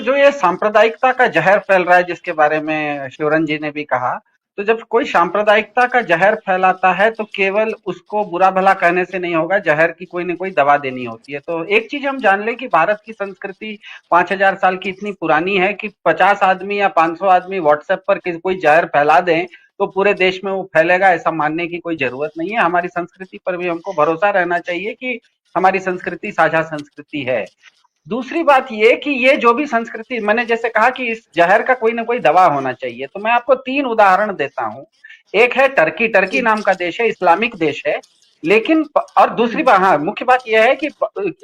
जो ये सांप्रदायिकता का जहर फैल रहा है जिसके बारे में शिवरंजन जी ने भी कहा, तो जब कोई सांप्रदायिकता का जहर फैलाता है तो केवल उसको बुरा भला कहने से नहीं होगा, जहर की कोई न कोई दवा देनी होती है। तो एक चीज हम जान लें कि भारत की संस्कृति 5000 साल की इतनी पुरानी है कि 50 आदमी या 500 आदमी व्हाट्सएप पर कोई जहर फैला दें तो पूरे देश में वो फैलेगा, ऐसा मानने की कोई जरूरत नहीं है। हमारी संस्कृति पर भी हमको भरोसा रहना चाहिए कि हमारी संस्कृति साझा संस्कृति है। दूसरी बात ये कि ये जो भी संस्कृति मैंने जैसे कहा कि इस जहर का कोई ना कोई दवा होना चाहिए, तो मैं आपको 3 उदाहरण देता हूं। एक है टर्की, टर्की जी। नाम का देश है, इस्लामिक देश है। लेकिन और दूसरी हुँ। बात, हाँ, मुख्य बात यह है कि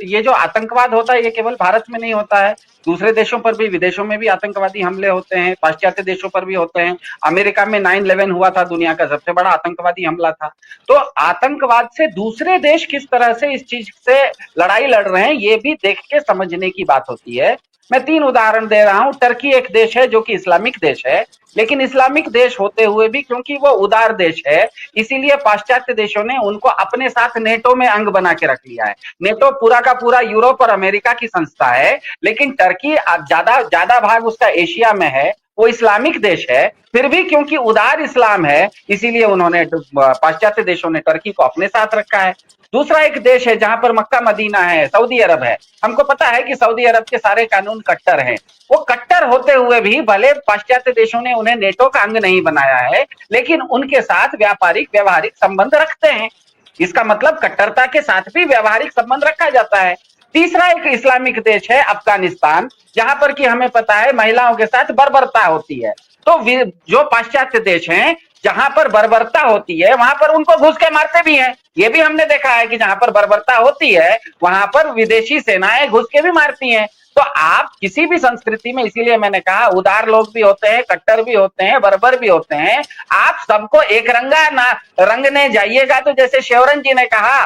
ये जो आतंकवाद होता है ये केवल भारत में नहीं होता है, दूसरे देशों पर भी, विदेशों में भी आतंकवादी हमले होते हैं, पाश्चात्य देशों पर भी होते हैं। अमेरिका में 9/11 हुआ था, दुनिया का सबसे बड़ा आतंकवादी हमला था। तो आतंकवाद से दूसरे देश किस तरह से इस चीज से लड़ाई लड़ रहे हैं ये भी देख के समझने की बात होती है। मैं 3 उदाहरण दे रहा हूं। टर्की एक देश है जो कि इस्लामिक देश है, लेकिन इस्लामिक देश होते हुए भी क्योंकि वो उदार देश है, इसीलिए पाश्चात्य देशों ने उनको अपने साथ नेटो में अंग बना के रख लिया है। नेटो पूरा का पूरा यूरोप और अमेरिका की संस्था है, लेकिन टर्की ज्यादा ज्यादा भाग उसका एशिया में है, वो इस्लामिक देश है, फिर भी क्योंकि उदार इस्लाम है इसीलिए उन्होंने पाश्चात्य देशों ने टर्की को अपने साथ रखा है। दूसरा एक देश है जहां पर मक्का मदीना है, सऊदी अरब है। हमको पता है कि सऊदी अरब के सारे कानून कट्टर हैं। वो कट्टर होते हुए भी भले पाश्चात्य देशों ने उन्हें नेटो का अंग नहीं बनाया है, लेकिन उनके साथ व्यापारिक व्यवहारिक संबंध रखते हैं। इसका मतलब कट्टरता के साथ भी व्यवहारिक संबंध रखा जाता है। तीसरा एक इस्लामिक देश है अफगानिस्तान, जहां पर कि हमें पता है महिलाओं के साथ बर्बरता होती है। तो जो पाश्चात्य देश हैं जहां पर बर्बरता होती है वहां पर उनको घुस के मारते भी हैं। ये भी हमने देखा है कि जहां पर बर्बरता होती है वहां पर विदेशी सेनाएं घुस के भी मारती हैं। तो आप किसी भी संस्कृति में, इसीलिए मैंने कहा उदार लोग भी होते हैं, कट्टर भी होते हैं, बर्बर भी होते हैं। आप सबको एक रंगा ना रंगने जाइएगा तो जैसे शिवरंजन जी ने कहा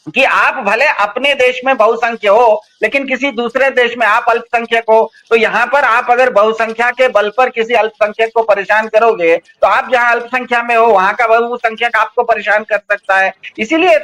कि आप भले अपने देश में बहुसंख्य हो लेकिन किसी दूसरे देश में आप अल्पसंख्यक हो, तो यहां पर आप अगर बहुसंख्या के बल पर किसी अल्पसंख्यक को परेशान करोगे तो आप जहां अल्पसंख्या में हो वहां का बहुसंख्यक आपको परेशान कर सकता है। इसीलिए